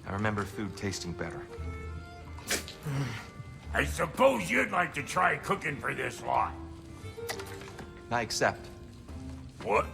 I remember food tasting better. I suppose you'd like to try cooking for this lot. I accept. What?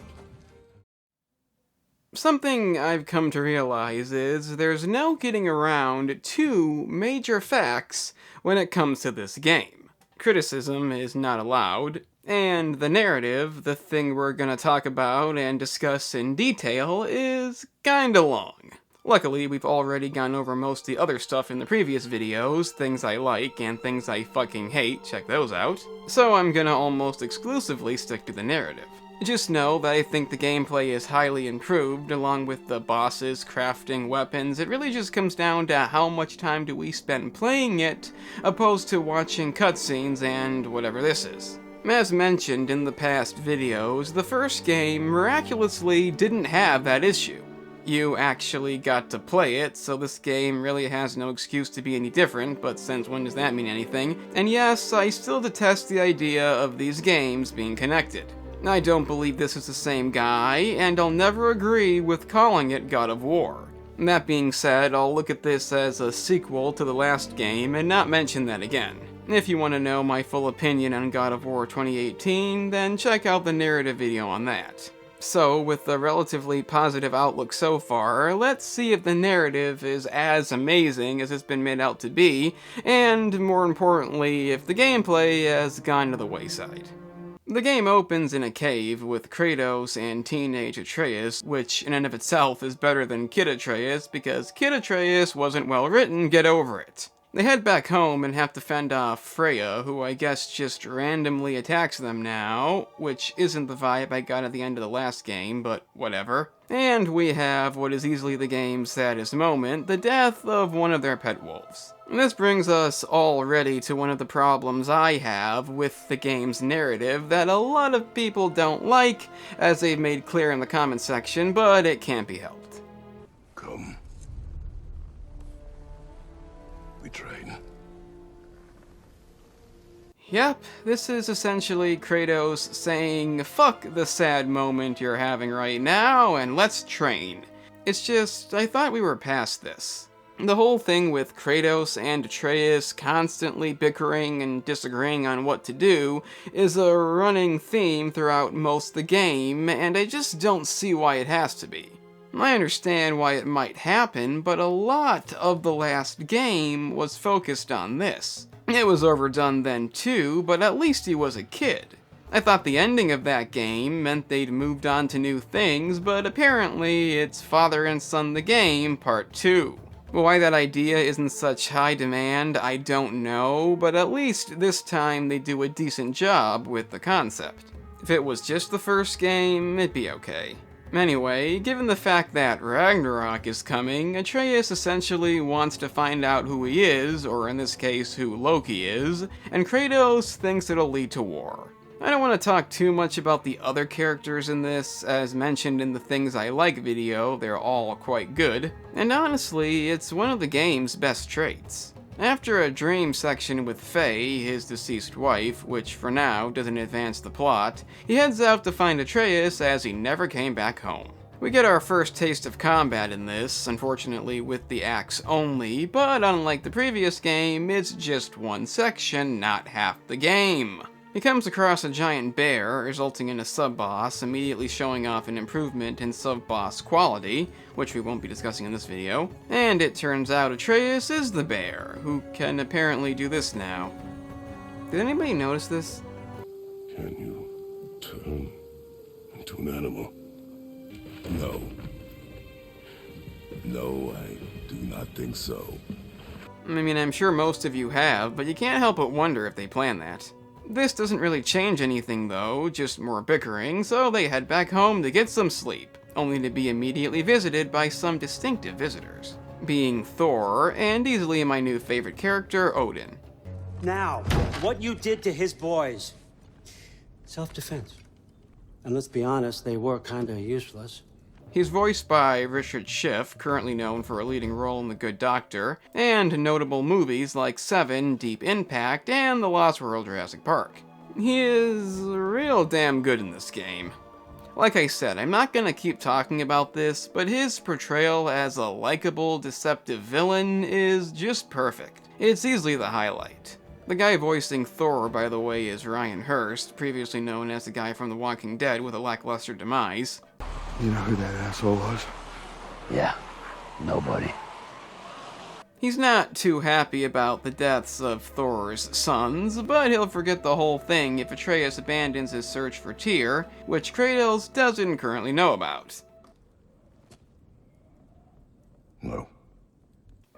Something I've come to realize is there's no getting around two major facts when it comes to this game. Criticism is not allowed, and the narrative, the thing we're gonna talk about and discuss in detail, is kinda long. Luckily, we've already gone over most of the other stuff in the previous videos, things I like and things I fucking hate, check those out, so I'm gonna almost exclusively stick to the narrative. Just know that I think the gameplay is highly improved, along with the bosses, crafting, weapons. It really just comes down to how much time do we spend playing it, opposed to watching cutscenes and whatever this is. As mentioned in the past videos, the first game miraculously didn't have that issue. You actually got to play it, so this game really has no excuse to be any different, but since when does that mean anything? And yes, I still detest the idea of these games being connected. I don't believe this is the same guy, and I'll never agree with calling it God of War. That being said, I'll look at this as a sequel to the last game and not mention that again. If you want to know my full opinion on God of War 2018, then check out the narrative video on that. So, with a relatively positive outlook so far, let's see if the narrative is as amazing as it's been made out to be, and more importantly, if the gameplay has gone to the wayside. The game opens in a cave with Kratos and teenage Atreus, which in and of itself is better than Kid Atreus, because Kid Atreus wasn't well written, get over it. They head back home and have to fend off Freya, who I guess just randomly attacks them now, which isn't the vibe I got at the end of the last game, but whatever. And we have what is easily the game's saddest moment, the death of one of their pet wolves. And this brings us already to one of the problems I have with the game's narrative that a lot of people don't like, as they've made clear in the comment section, but it can't be helped. Come. We trade. Yep, this is essentially Kratos saying, fuck the sad moment you're having right now, and let's train. It's just, I thought we were past this. The whole thing with Kratos and Atreus constantly bickering and disagreeing on what to do is a running theme throughout most of the game, and I just don't see why it has to be. I understand why it might happen, but a lot of the last game was focused on this. It was overdone then too, but at least he was a kid. I thought the ending of that game meant they'd moved on to new things, but apparently it's Father and Son the Game Part 2. Why that idea isn't such high demand, I don't know, but at least this time they do a decent job with the concept. If it was just the first game, it'd be okay. Anyway, given the fact that Ragnarok is coming, Atreus essentially wants to find out who he is, or in this case, who Loki is, and Kratos thinks it'll lead to war. I don't want to talk too much about the other characters in this, as mentioned in the Things I Like video, they're all quite good, and honestly, it's one of the game's best traits. After a dream section with Faye, his deceased wife, which for now doesn't advance the plot, he heads out to find Atreus as he never came back home. We get our first taste of combat in this, unfortunately with the axe only, but unlike the previous game, it's just one section, not half the game. He comes across a giant bear, resulting in a sub-boss, immediately showing off an improvement in sub-boss quality, which we won't be discussing in this video, and it turns out Atreus is the bear, who can apparently do this now. Did anybody notice this? Can you turn into an animal? No. No, I do not think so. I mean, I'm sure most of you have, but you can't help but wonder if they planned that. This doesn't really change anything though, just more bickering, so they head back home to get some sleep, only to be immediately visited by some distinctive visitors, being Thor, and easily my new favorite character, Odin. Now, what you did to his boys. Self-defense. And let's be honest, they were kinda useless. He's voiced by Richard Schiff, currently known for a leading role in The Good Doctor, and notable movies like Seven, Deep Impact, and The Lost World Jurassic Park. He is real damn good in this game. Like I said, I'm not gonna keep talking about this, but his portrayal as a likable, deceptive villain is just perfect. It's easily the highlight. The guy voicing Thor, by the way, is Ryan Hurst, previously known as the guy from The Walking Dead with a lackluster demise. You know who that asshole was? Yeah, nobody. He's not too happy about the deaths of Thor's sons, but he'll forget the whole thing if Atreus abandons his search for Tyr, which Kratos doesn't currently know about. No.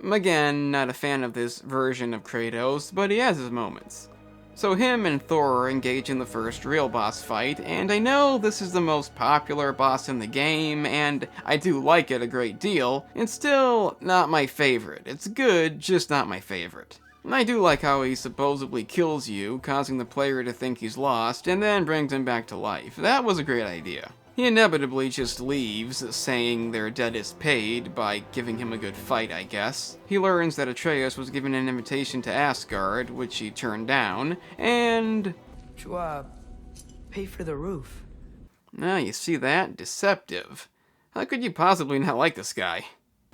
Again, not a fan of this version of Kratos, but he has his moments. So him and Thor engage in the first real boss fight, and I know this is the most popular boss in the game, and I do like it a great deal. It's still not my favorite. It's good, just not my favorite. And I do like how he supposedly kills you, causing the player to think he's lost, and then brings him back to life. That was a great idea. He inevitably just leaves, saying their debt is paid by giving him a good fight, I guess. He learns that Atreus was given an invitation to Asgard, which he turned down, and... To, pay for the roof. Now you see that? Deceptive. How could you possibly not like this guy?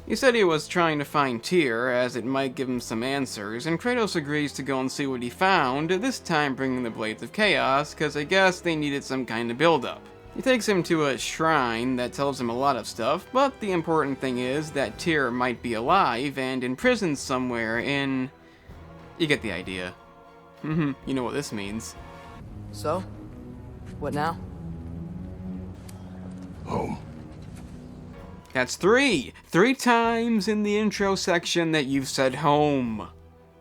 He said he was trying to find Tyr, as it might give him some answers, and Kratos agrees to go and see what he found, this time bringing the Blades of Chaos, because I guess they needed some kind of build-up. He takes him to a shrine that tells him a lot of stuff, but the important thing is that Tyr might be alive and imprisoned somewhere in... You get the idea. You know what this means. So? What now? Home. That's three! 3 times in the intro section that you've said home.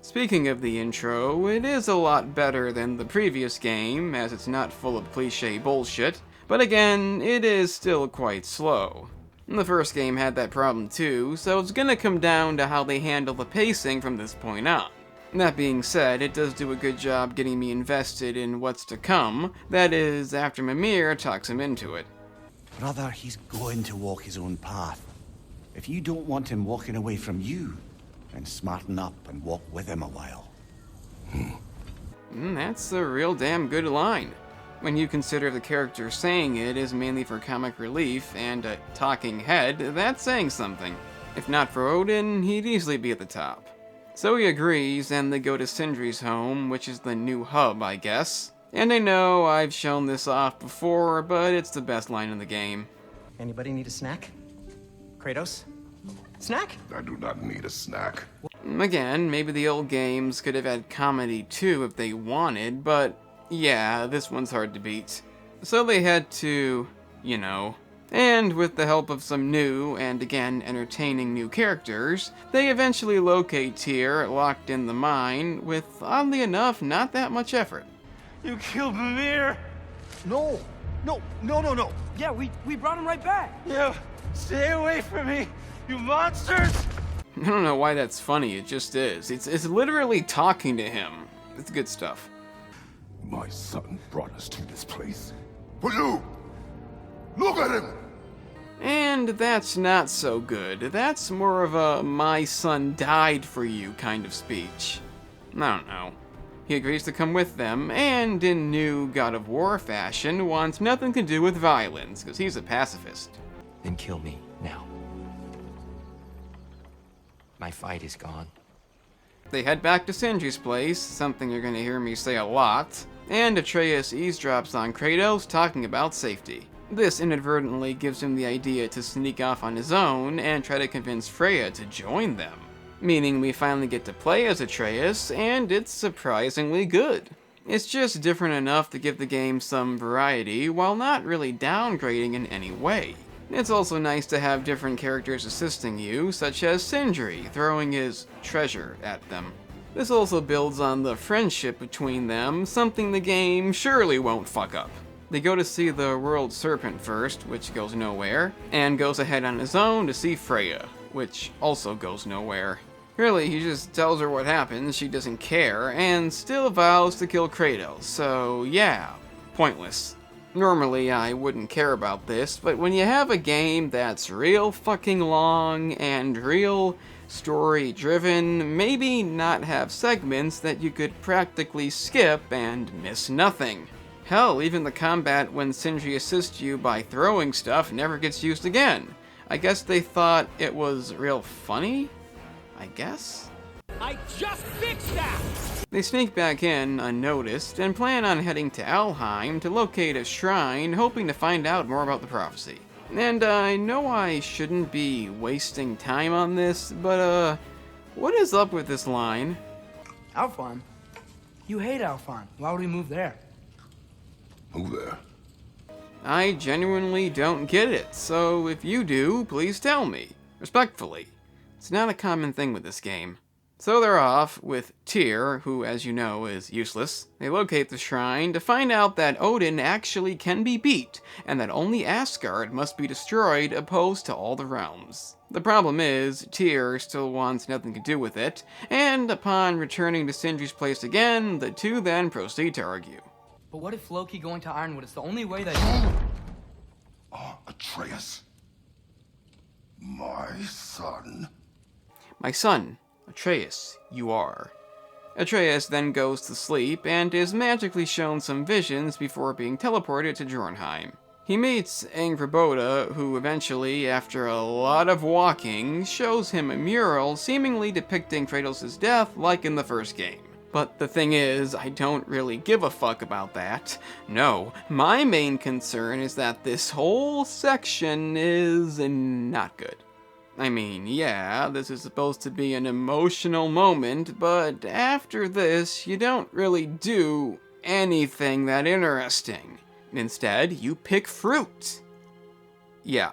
Speaking of the intro, it is a lot better than the previous game, as it's not full of cliche bullshit. But again, it is still quite slow. The first game had that problem too, so it's gonna come down to how they handle the pacing from this point on. That being said, it does do a good job getting me invested in what's to come, that is, after Mimir talks him into it. Brother, he's going to walk his own path. If you don't want him walking away from you, then smarten up and walk with him a while. That's a real damn good line. When you consider the character saying it is mainly for comic relief and a talking head, that's saying something. If not for Odin, he'd easily be at the top. So he agrees, and they go to Sindri's home, which is the new hub, I guess. And I know I've shown this off before, but it's the best line in the game. Anybody need a snack? Kratos? Snack? I do not need a snack. Again, maybe the old games could have had comedy too if they wanted, but yeah, this one's hard to beat. So they had to, you know. And with the help of some new, and again, entertaining new characters, they eventually locate Tyr locked in the mine with, oddly enough, not that much effort. You killed Mimir! No! Yeah, we brought him right back. You stay away from me, you monsters! I don't know why that's funny, it just is. It's literally talking to him. It's good stuff. My son brought us to this place. For you! Look at him! And that's not so good. That's more of a my son died for you kind of speech. I don't know. He agrees to come with them, and in new God of War fashion, wants nothing to do with violence, because he's a pacifist. Then kill me now. My fight is gone. They head back to Sindri's place, something you're going to hear me say a lot, and Atreus eavesdrops on Kratos talking about safety. This inadvertently gives him the idea to sneak off on his own and try to convince Freya to join them. Meaning we finally get to play as Atreus, and it's surprisingly good. It's just different enough to give the game some variety, while not really downgrading in any way. It's also nice to have different characters assisting you, such as Sindri throwing his treasure at them. This also builds on the friendship between them, something the game surely won't fuck up. They go to see the World Serpent first, which goes nowhere, and goes ahead on his own to see Freya, which also goes nowhere. Really, he just tells her what happens, she doesn't care, and still vows to kill Kratos, so yeah, pointless. Normally I wouldn't care about this, but when you have a game that's real fucking long and real story driven, maybe not have segments that you could practically skip and miss nothing. Hell, even the combat when Sindri assists you by throwing stuff never gets used again. I guess they thought it was real funny? I guess? I just fixed that! They sneak back in unnoticed and plan on heading to Alheim to locate a shrine, hoping to find out more about the prophecy. And I know I shouldn't be wasting time on this, but what is up with this line? Alphon? You hate Alphon. Why would we move there? Move there. I genuinely don't get it, so if you do, please tell me. Respectfully. It's not a common thing with this game. So they're off with Tyr, who, as you know, is useless. They locate the shrine to find out that Odin actually can be beat, and that only Asgard must be destroyed opposed to all the realms. The problem is, Tyr still wants nothing to do with it, and upon returning to Sindri's place again, the two then proceed to argue. But what if Loki going to Ironwood is the only way that... Atreus. My son. My son, Atreus, you are. Atreus then goes to sleep and is magically shown some visions before being teleported to Jornheim. He meets Angrboda, who eventually, after a lot of walking, shows him a mural seemingly depicting Kratos' death like in the first game. But the thing is, I don't really give a fuck about that. No, my main concern is that this whole section is not good. I mean, yeah, this is supposed to be an emotional moment, but after this, you don't really do anything that interesting. Instead, you pick fruit. Yeah,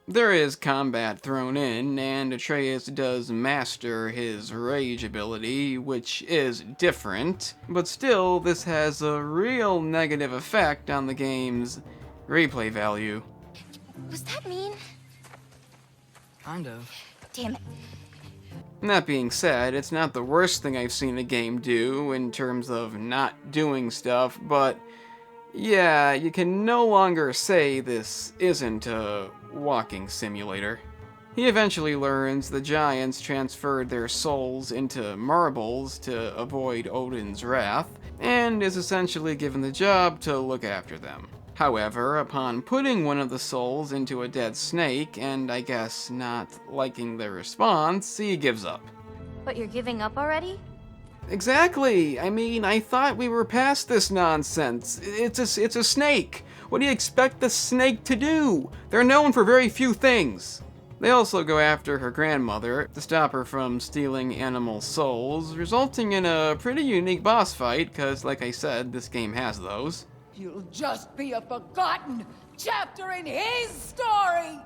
there is combat thrown in, and Atreus does master his rage ability, which is different, but still, this has a real negative effect on the game's replay value. Was that mean? Kind of. Damn it. That being said, it's not the worst thing I've seen a game do in terms of not doing stuff, but yeah, you can no longer say this isn't a walking simulator. He eventually learns the giants transferred their souls into marbles to avoid Odin's wrath, and is essentially given the job to look after them. However, upon putting one of the souls into a dead snake, and I guess not liking the response, he gives up. But you're giving up already? Exactly! I mean, I thought we were past this nonsense. It's a snake! What do you expect the snake to do? They're known for very few things. They also go after her grandmother to stop her from stealing animal souls, resulting in a pretty unique boss fight, because like I said, this game has those. You'll just be a forgotten chapter in his story!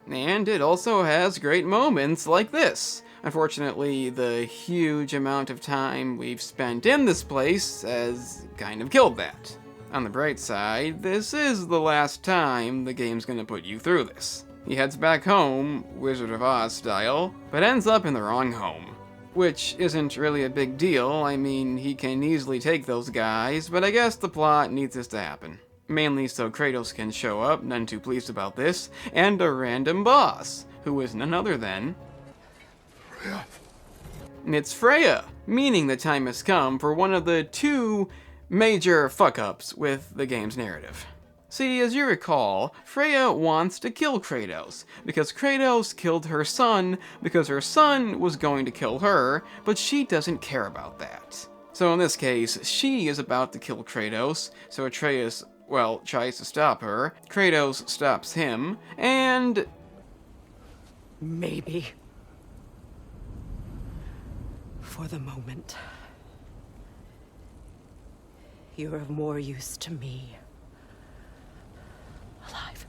And it also has great moments like this. Unfortunately, the huge amount of time we've spent in this place has kind of killed that. On the bright side, this is the last time the game's gonna put you through this. He heads back home, Wizard of Oz style, but ends up in the wrong home. Which isn't really a big deal. I mean, he can easily take those guys, but I guess the plot needs this to happen. Mainly so Kratos can show up, none too pleased about this, and a random boss, who is none other than... Freya. It's Freya, meaning the time has come for one of the two major fuck-ups with the game's narrative. See, as you recall, Freya wants to kill Kratos, because Kratos killed her son, because her son was going to kill her, but she doesn't care about that. So in this case, she is about to kill Kratos, so Atreus, well, tries to stop her, Kratos stops him, and... Maybe. For the moment. You're of more use to me. Alive.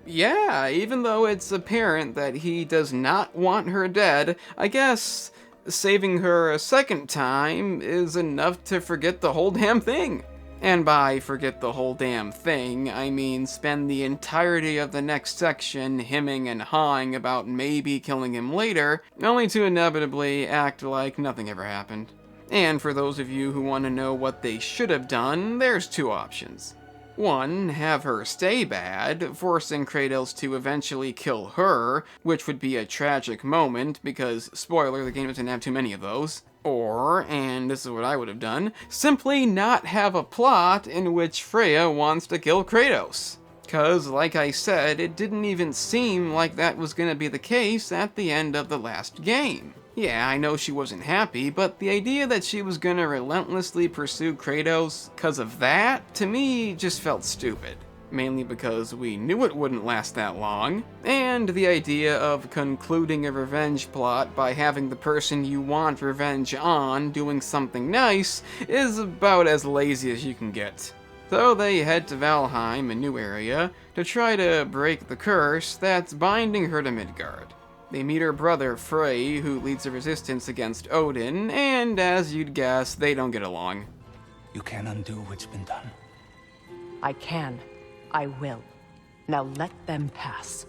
Yeah, even though it's apparent that he does not want her dead, I guess saving her a second time is enough to forget the whole damn thing. And by forget the whole damn thing, I mean spend the entirety of the next section hemming and hawing about maybe killing him later, only to inevitably act like nothing ever happened. And for those of you who want to know what they should have done, there's two options. One, have her stay bad, forcing Kratos to eventually kill her, which would be a tragic moment because, spoiler, the game doesn't have too many of those. Or, and this is what I would have done, simply not have a plot in which Freya wants to kill Kratos. Cause, like I said, it didn't even seem like that was gonna be the case at the end of the last game. Yeah, I know she wasn't happy, but the idea that she was gonna relentlessly pursue Kratos cause of that, to me, just felt stupid. Mainly because we knew it wouldn't last that long, and the idea of concluding a revenge plot by having the person you want revenge on doing something nice is about as lazy as you can get. So they head to Valheim, a new area, to try to break the curse that's binding her to Midgard. They meet her brother, Frey, who leads a resistance against Odin, and as you'd guess, they don't get along. You can undo what's been done. I can. I will. Now let them pass.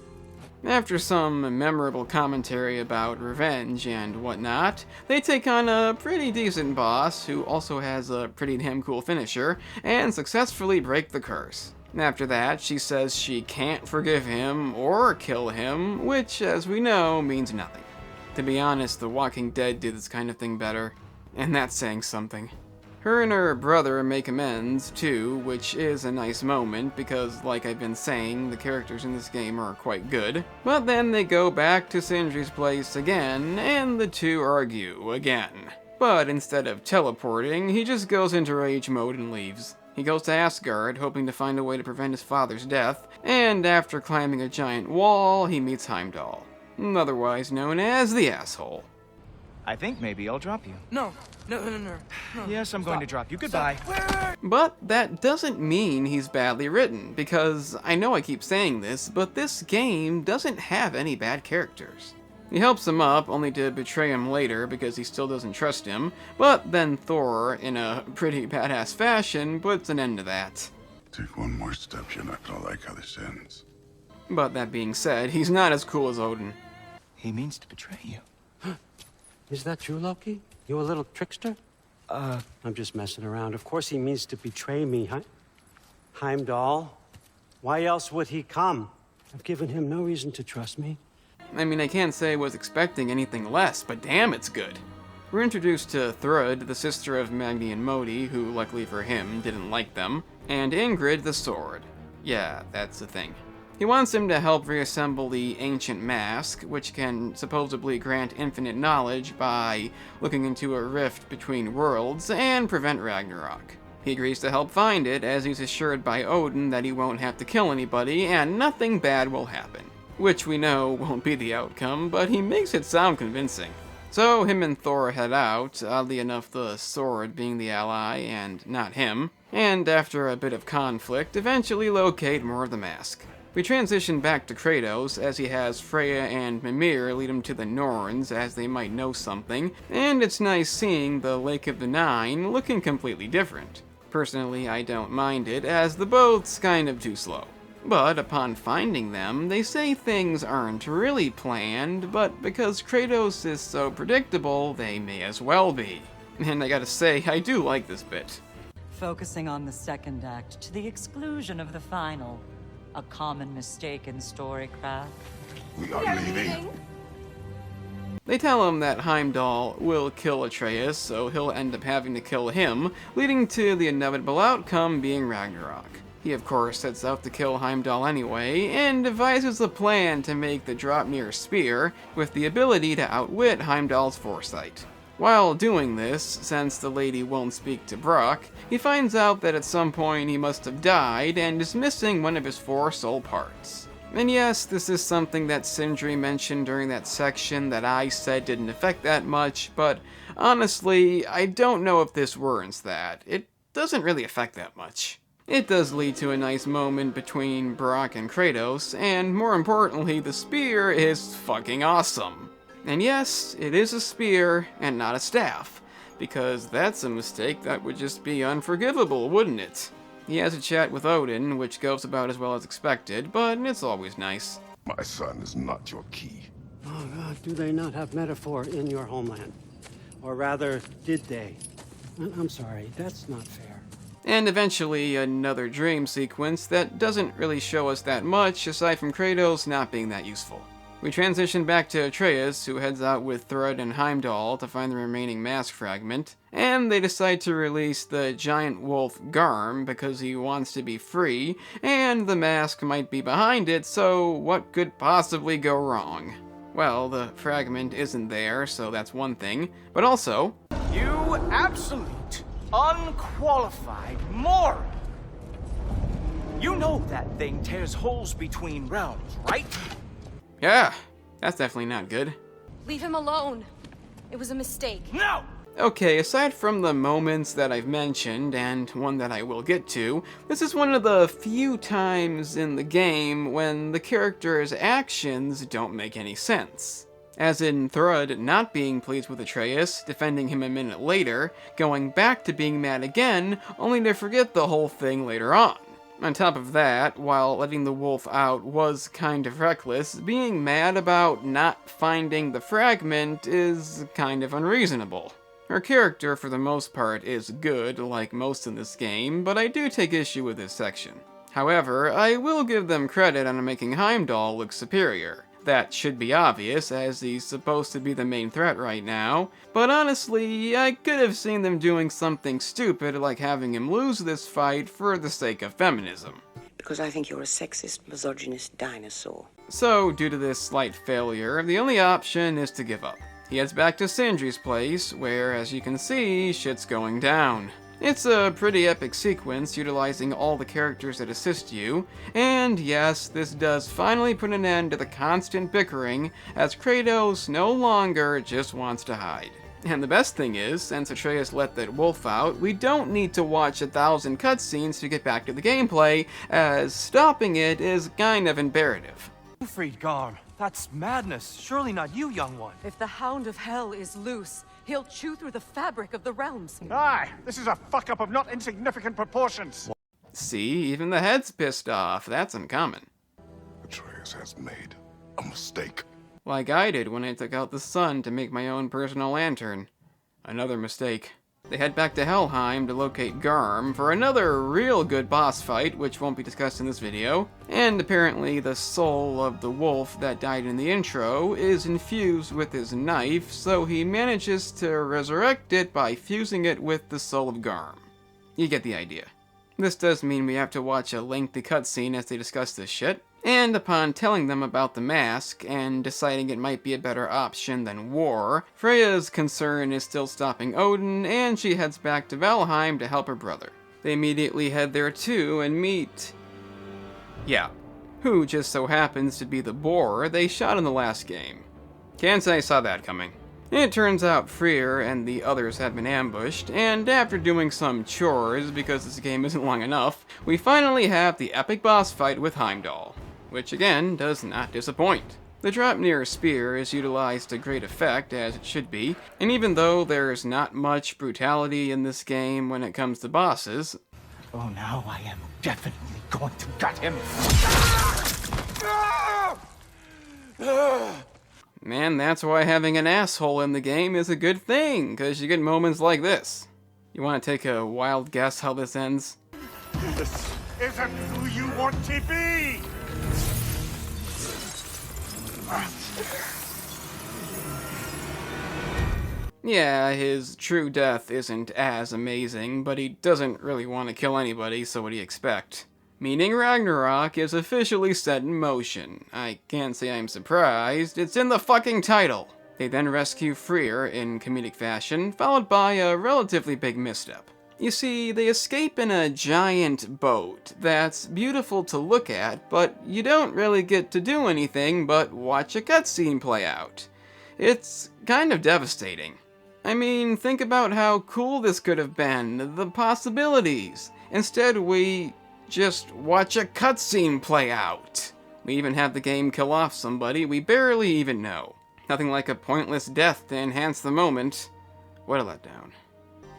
After some memorable commentary about revenge and whatnot, they take on a pretty decent boss who also has a pretty damn cool finisher, and successfully break the curse. After that, she says she can't forgive him or kill him, which, as we know, means nothing. To be honest, The Walking Dead did this kind of thing better, and that's saying something. Her and her brother make amends, too, which is a nice moment because, like I've been saying, the characters in this game are quite good. But then they go back to Sindri's place again, and the two argue again. But instead of teleporting, he just goes into rage mode and leaves. He goes to Asgard, hoping to find a way to prevent his father's death, and after climbing a giant wall, he meets Heimdall, otherwise known as the Asshole. I think maybe I'll drop you. No. Yes, I'm going to drop you. Goodbye. But that doesn't mean he's badly written, because I know I keep saying this, but this game doesn't have any bad characters. He helps him up, only to betray him later because he still doesn't trust him, but then Thor, in a pretty badass fashion, puts an end to that. Take one more step, you're not gonna like how this ends. But that being said, he's not as cool as Odin. He means to betray you. Is that true, Loki? You a little trickster? I'm just messing around. Of course he means to betray me, huh? Heimdall? Why else would he come? I've given him no reason to trust me. I mean, I can't say I was expecting anything less, but damn, it's good. We're introduced to Thrud, the sister of Magni and Modi, who, luckily for him, didn't like them, and Ingrid the sword. Yeah, that's the thing. He wants him to help reassemble the ancient mask, which can supposedly grant infinite knowledge by looking into a rift between worlds and prevent Ragnarok. He agrees to help find it, as he's assured by Odin that he won't have to kill anybody and nothing bad will happen. Which we know won't be the outcome, but he makes it sound convincing. So him and Thor head out, oddly enough the sword being the ally and not him, and after a bit of conflict, eventually locate more of the mask. We transition back to Kratos, as he has Freya and Mimir lead him to the Norns, as they might know something, and it's nice seeing the Lake of the Nine looking completely different. Personally, I don't mind it, as the boat's kind of too slow. But upon finding them, they say things aren't really planned, but because Kratos is so predictable, they may as well be. And I gotta say, I do like this bit. Focusing on the second act to the exclusion of the final. A common mistake in storycraft. We are leaving. They tell him that Heimdall will kill Atreus, so he'll end up having to kill him, leading to the inevitable outcome being Ragnarok. He of course sets out to kill Heimdall anyway, and devises a plan to make the Draupnir spear, with the ability to outwit Heimdall's foresight. While doing this, since the lady won't speak to Brock, he finds out that at some point he must have died and is missing one of his 4 soul parts. And yes, this is something that Sindri mentioned during that section that I said didn't affect that much, but honestly, I don't know if this warrants that. It doesn't really affect that much. It does lead to a nice moment between Brock and Kratos, and more importantly, the spear is fucking awesome. And yes, it is a spear and not a staff, because that's a mistake that would just be unforgivable, wouldn't it? He has a chat with Odin, which goes about as well as expected, but it's always nice. My son is not your key. Oh God, do they not have metaphor in your homeland? Or rather, did they? I'm sorry, that's not fair. And eventually another dream sequence that doesn't really show us that much aside from Kratos not being that useful. We transition back to Atreus, who heads out with Thrud and Heimdall to find the remaining mask fragment, and they decide to release the giant wolf Garm because he wants to be free, and the mask might be behind it, so what could possibly go wrong? Well, the fragment isn't there, so that's one thing, but also... You absolute, unqualified moron! You know that thing tears holes between realms, right? Yeah, that's definitely not good. Leave him alone. It was a mistake. No! Okay, aside from the moments that I've mentioned, and one that I will get to, this is one of the few times in the game when the character's actions don't make any sense. As in Thrud not being pleased with Atreus, defending him a minute later, going back to being mad again, only to forget the whole thing later on. On top of that, while letting the wolf out was kind of reckless, being mad about not finding the fragment is kind of unreasonable. Her character, for the most part, is good, like most in this game, but I do take issue with this section. However, I will give them credit on making Heimdall look superior. That should be obvious, as he's supposed to be the main threat right now, but honestly, I could have seen them doing something stupid like having him lose this fight for the sake of feminism. Because I think you're a sexist, misogynist dinosaur. So, due to this slight failure, the only option is to give up. He heads back to Sindri's place, where, as you can see, shit's going down. It's a pretty epic sequence utilizing all the characters that assist you, and yes, this does finally put an end to the constant bickering, as Kratos no longer just wants to hide. And the best thing is, since Atreus let that wolf out, we don't need to watch 1,000 cutscenes to get back to the gameplay, as stopping it is kind of imperative. You freed Garm. That's madness. Surely not you, young one. If the Hound of Hell is loose, he'll chew through the fabric of the realms. Aye, this is a fuck-up of not insignificant proportions. See, even the head's pissed off. That's uncommon. Atreus has made a mistake. Like I did when I took out the sun to make my own personal lantern. Another mistake. They head back to Helheim to locate Garm for another real good boss fight, which won't be discussed in this video, and apparently the soul of the wolf that died in the intro is infused with his knife, so he manages to resurrect it by fusing it with the soul of Garm. You get the idea. This does mean we have to watch a lengthy cutscene as they discuss this shit, and upon telling them about the mask and deciding it might be a better option than war, Freya's concern is still stopping Odin, and she heads back to Valheim to help her brother. They immediately head there too and meet... yeah, who just so happens to be the boar they shot in the last game. Can't say I saw that coming. It turns out Freyr and the others had been ambushed, and after doing some chores, because this game isn't long enough, we finally have the epic boss fight with Heimdall, which again does not disappoint. The Draupnir spear is utilized to great effect, as it should be, and even though there's not much brutality in this game when it comes to bosses... Oh, now I am definitely going to gut him. Man, that's why having an asshole in the game is a good thing, because you get moments like this. You want to take a wild guess how this ends? This isn't who you want to be! Yeah, his true death isn't as amazing, but he doesn't really want to kill anybody, so what do you expect? Meaning Ragnarok is officially set in motion. I can't say I'm surprised, it's in the fucking title! They then rescue Freyr in comedic fashion, followed by a relatively big misstep. You see, they escape in a giant boat that's beautiful to look at, but you don't really get to do anything but watch a cutscene play out. It's kind of devastating. I mean, think about how cool this could have been, the possibilities. Instead, we just watch a cutscene play out. We even have the game kill off somebody we barely even know. Nothing like a pointless death to enhance the moment. What a letdown.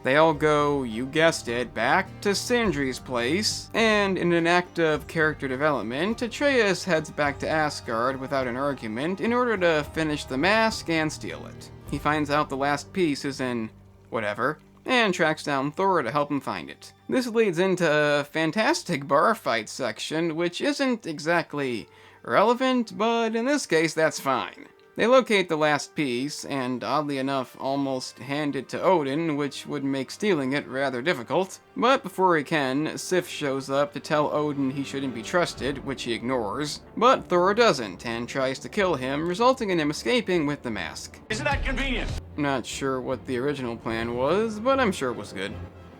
They all go, you guessed it, back to Sindri's place, and in an act of character development, Atreus heads back to Asgard without an argument in order to finish the mask and steal it. He finds out the last piece is in... whatever. and tracks down Thor to help him find it. This leads into a fantastic bar fight section, which isn't exactly relevant, but in this case that's fine. They locate the last piece, and oddly enough almost hand it to Odin, which would make stealing it rather difficult. But before he can, Sif shows up to tell Odin he shouldn't be trusted, which he ignores. But Thor doesn't, and tries to kill him, resulting in him escaping with the mask. Isn't that convenient? Not sure what the original plan was, but I'm sure it was good.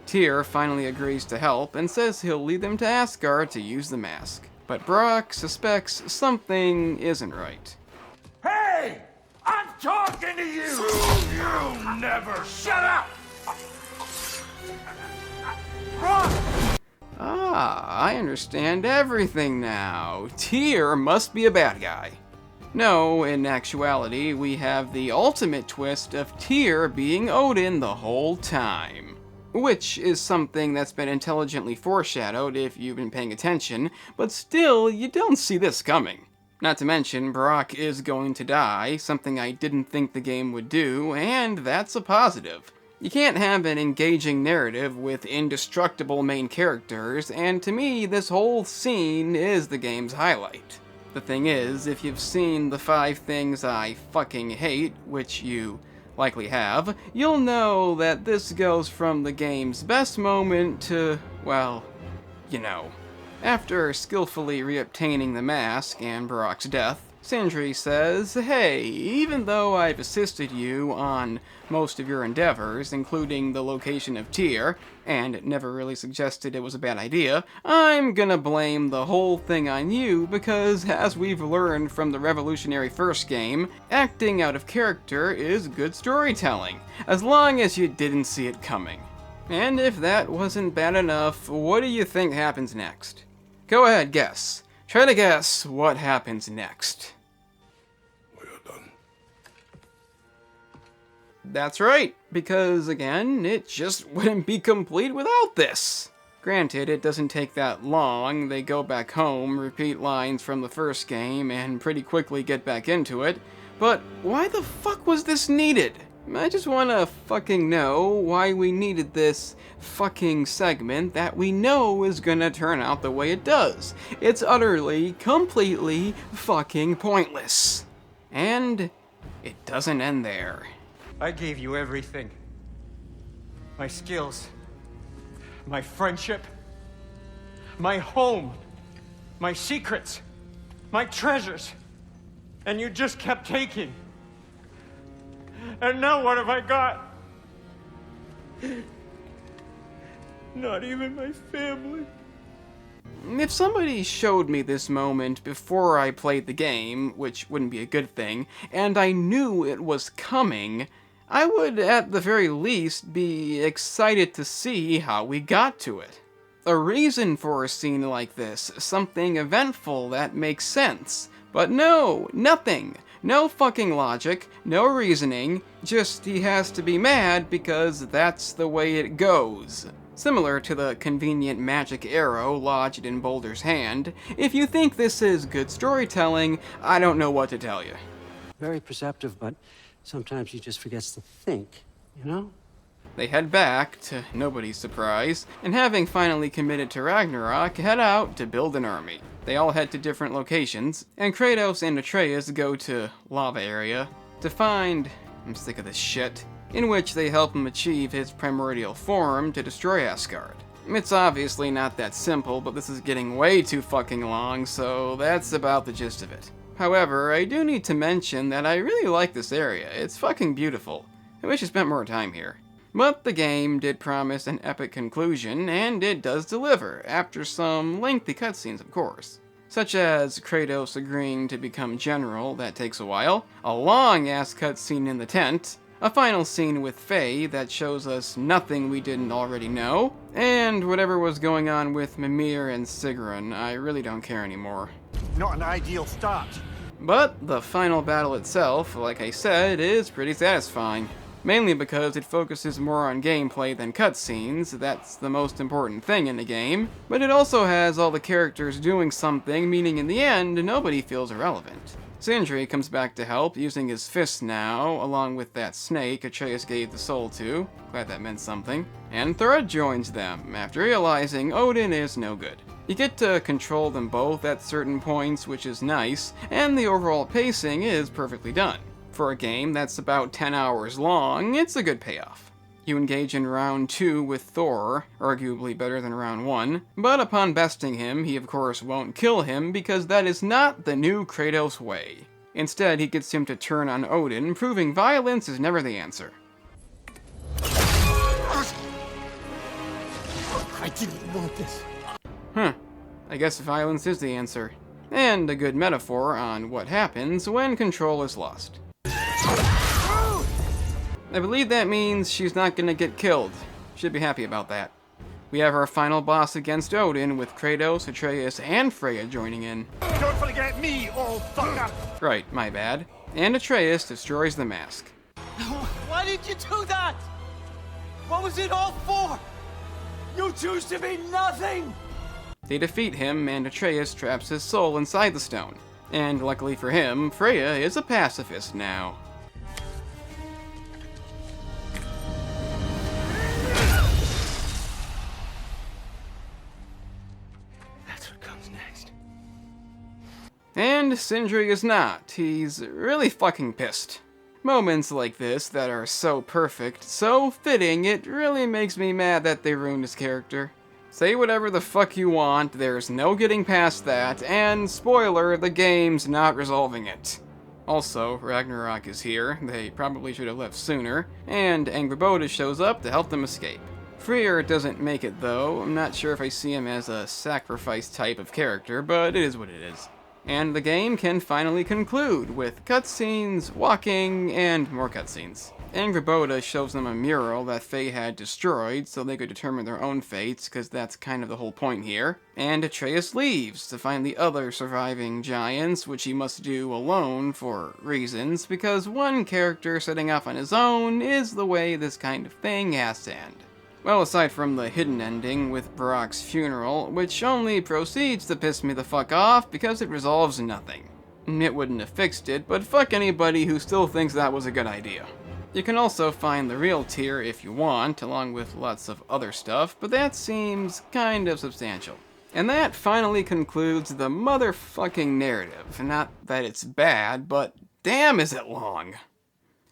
Tyr finally agrees to help, and says he'll lead them to Asgard to use the mask. But Brock suspects something isn't right. Hey! I'm talking to you! You never shut up! I understand everything now. Tyr must be a bad guy. No, in actuality, we have the ultimate twist of Tyr being Odin the whole time. Which is something that's been intelligently foreshadowed if you've been paying attention, but still, you don't see this coming. Not to mention, Brock is going to die, something I didn't think the game would do, and that's a positive. You can't have an engaging narrative with indestructible main characters, and to me, this whole scene is the game's highlight. The thing is, if you've seen the 5 things I fucking hate, which you likely have, you'll know that this goes from the game's best moment to, well, you know. After skillfully reobtaining the mask and Brock's death, Sindri says, hey, even though I've assisted you on most of your endeavors, including the location of Tyr, and never really suggested it was a bad idea, I'm gonna blame the whole thing on you because, as we've learned from the revolutionary first game, acting out of character is good storytelling, as long as you didn't see it coming. And if that wasn't bad enough, what do you think happens next? Go ahead, guess. Try to guess what happens next. We are done. That's right, because again, it just wouldn't be complete without this. Granted, it doesn't take that long. They go back home, repeat lines from the first game, and pretty quickly get back into it. But why the fuck was this needed? I just wanna fucking know why we needed this fucking segment that we know is gonna turn out the way it does. It's utterly, completely fucking pointless. And it doesn't end there. I gave you everything. My skills, my friendship, my home, my secrets, my treasures, and you just kept taking. And now what have I got? Not even my family. If somebody showed me this moment before I played the game, which wouldn't be a good thing, and I knew it was coming, I would at the very least be excited to see how we got to it. A reason for a scene like this, something eventful that makes sense. But no, nothing. No fucking logic, no reasoning, just he has to be mad because that's the way it goes. Similar to the convenient magic arrow lodged in Baldur's hand, if you think this is good storytelling, I don't know what to tell you. Very perceptive, but sometimes he just forgets to think, you know? They head back, to nobody's surprise, and having finally committed to Ragnarok, head out to build an army. They all head to different locations, and Kratos and Atreus go to Lava Area to find, I'm sick of this shit, in which they help him achieve his primordial form to destroy Asgard. It's obviously not that simple, but this is getting way too fucking long, so that's about the gist of it. However, I do need to mention that I really like this area. It's fucking beautiful. I wish I spent more time here. But the game did promise an epic conclusion, and it does deliver, after some lengthy cutscenes, of course. Such as Kratos agreeing to become general, that takes a while, a long-ass cutscene in the tent, a final scene with Faye that shows us nothing we didn't already know, and whatever was going on with Mimir and Sigrun, I really don't care anymore. Not an ideal start. But the final battle itself, like I said, is pretty satisfying. Mainly because it focuses more on gameplay than cutscenes, that's the most important thing in the game, but it also has all the characters doing something, meaning in the end, nobody feels irrelevant. Sindri comes back to help, using his fists now, along with that snake Atreus gave the soul to. Glad that meant something. And Thrud joins them, after realizing Odin is no good. You get to control them both at certain points, which is nice, and the overall pacing is perfectly done. For a game that's about 10 hours long, it's a good payoff. You engage in round 2 with Thor, arguably better than round 1, but upon besting him, he of course won't kill him because that is not the new Kratos way. Instead, he gets him to turn on Odin, proving violence is never the answer. I didn't want this. Huh. I guess violence is the answer. And a good metaphor on what happens when control is lost. I believe that means she's not gonna get killed. Should be happy about that. We have our final boss against Odin with Kratos, Atreus, and Freya joining in. Don't forget me, old fucker! Right, my bad. And Atreus destroys the mask. Why did you do that? What was it all for? You choose to be nothing! They defeat him, and Atreus traps his soul inside the stone. And luckily for him, Freya is a pacifist now. That's what comes next. And Sindri is not. He's really fucking pissed. Moments like this that are so perfect, so fitting, it really makes me mad that they ruined his character. Say whatever the fuck you want, there's no getting past that, and spoiler, the game's not resolving it. Also, Ragnarok is here, they probably should have left sooner, and Angrboda shows up to help them escape. Freyr doesn't make it though. I'm not sure if I see him as a sacrifice type of character, but it is what it is. And the game can finally conclude with cutscenes, walking, and more cutscenes. Angrboda shows them a mural that Faye had destroyed so they could determine their own fates, because that's kind of the whole point here. And Atreus leaves to find the other surviving giants, which he must do alone for reasons, because one character setting off on his own is the way this kind of thing has to end. Well, aside from the hidden ending with Barak's funeral, which only proceeds to piss me the fuck off because it resolves nothing. It wouldn't have fixed it, but fuck anybody who still thinks that was a good idea. You can also find the real tier if you want, along with lots of other stuff, but that seems kind of substantial. And that finally concludes the motherfucking narrative. Not that it's bad, but damn is it long.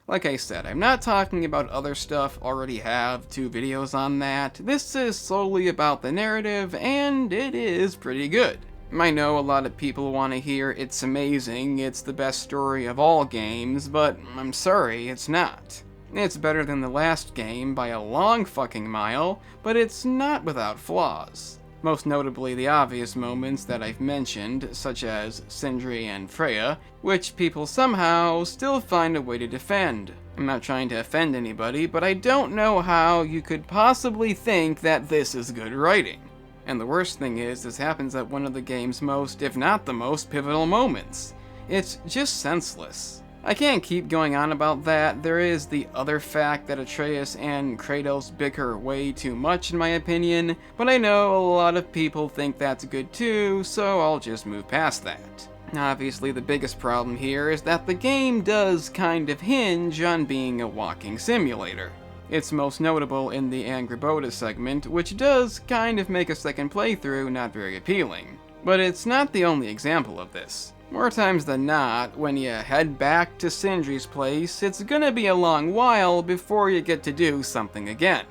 Like I said, I'm not talking about other stuff, already have 2 videos on that. This is solely about the narrative, and it is pretty good. I know a lot of people want to hear it's amazing, it's the best story of all games, but I'm sorry, it's not. It's better than the last game by a long fucking mile, but it's not without flaws. Most notably the obvious moments that I've mentioned, such as Sindri and Freya, which people somehow still find a way to defend. I'm not trying to offend anybody, but I don't know how you could possibly think that this is good writing. And the worst thing is, this happens at one of the game's most, if not the most, pivotal moments. It's just senseless. I can't keep going on about that. There is the other fact that Atreus and Kratos bicker way too much in my opinion, but I know a lot of people think that's good too, so I'll just move past that. Obviously the biggest problem here is that the game does kind of hinge on being a walking simulator. It's most notable in the Angrboda segment, which does kind of make a second playthrough not very appealing. But it's not the only example of this. More times than not, when you head back to Sindri's place, it's gonna be a long while before you get to do something again.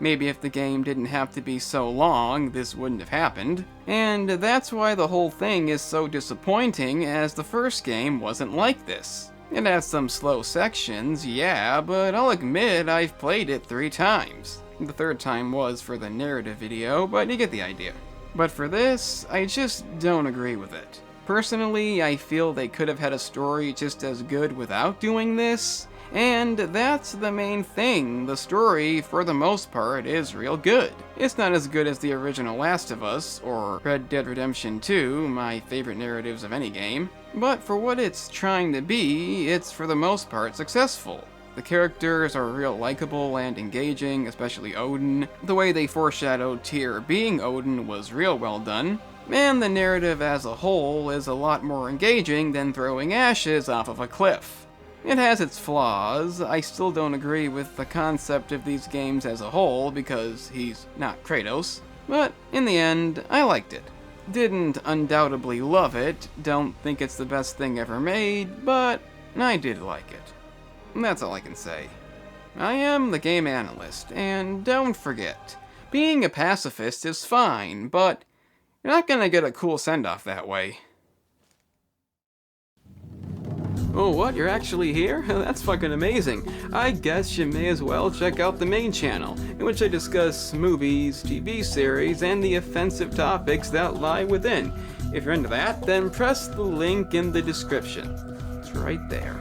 Maybe if the game didn't have to be so long, this wouldn't have happened. And that's why the whole thing is so disappointing, as the first game wasn't like this. It has some slow sections, yeah, but I'll admit I've played it 3 times. The 3rd time was for the narrative video, but you get the idea. But for this, I just don't agree with it. Personally, I feel they could have had a story just as good without doing this, and that's the main thing. The story, for the most part, is real good. It's not as good as the original Last of Us, or Red Dead Redemption 2, my favorite narratives of any game, but for what it's trying to be, it's for the most part successful. The characters are real likable and engaging, especially Odin. The way they foreshadowed Tyr being Odin was real well done. and the narrative as a whole is a lot more engaging than throwing ashes off of a cliff. It has its flaws. I still don't agree with the concept of these games as a whole because he's not Kratos, but in the end, I liked it. Didn't undoubtedly love it, don't think it's the best thing ever made, but I did like it. And that's all I can say. I am the game analyst, and don't forget, being a pacifist is fine, but you're not gonna get a cool send-off that way. Oh, what? You're actually here? That's fucking amazing. I guess you may as well check out the main channel, in which I discuss movies, TV series, and the offensive topics that lie within. If you're into that, then press the link in the description. It's right there.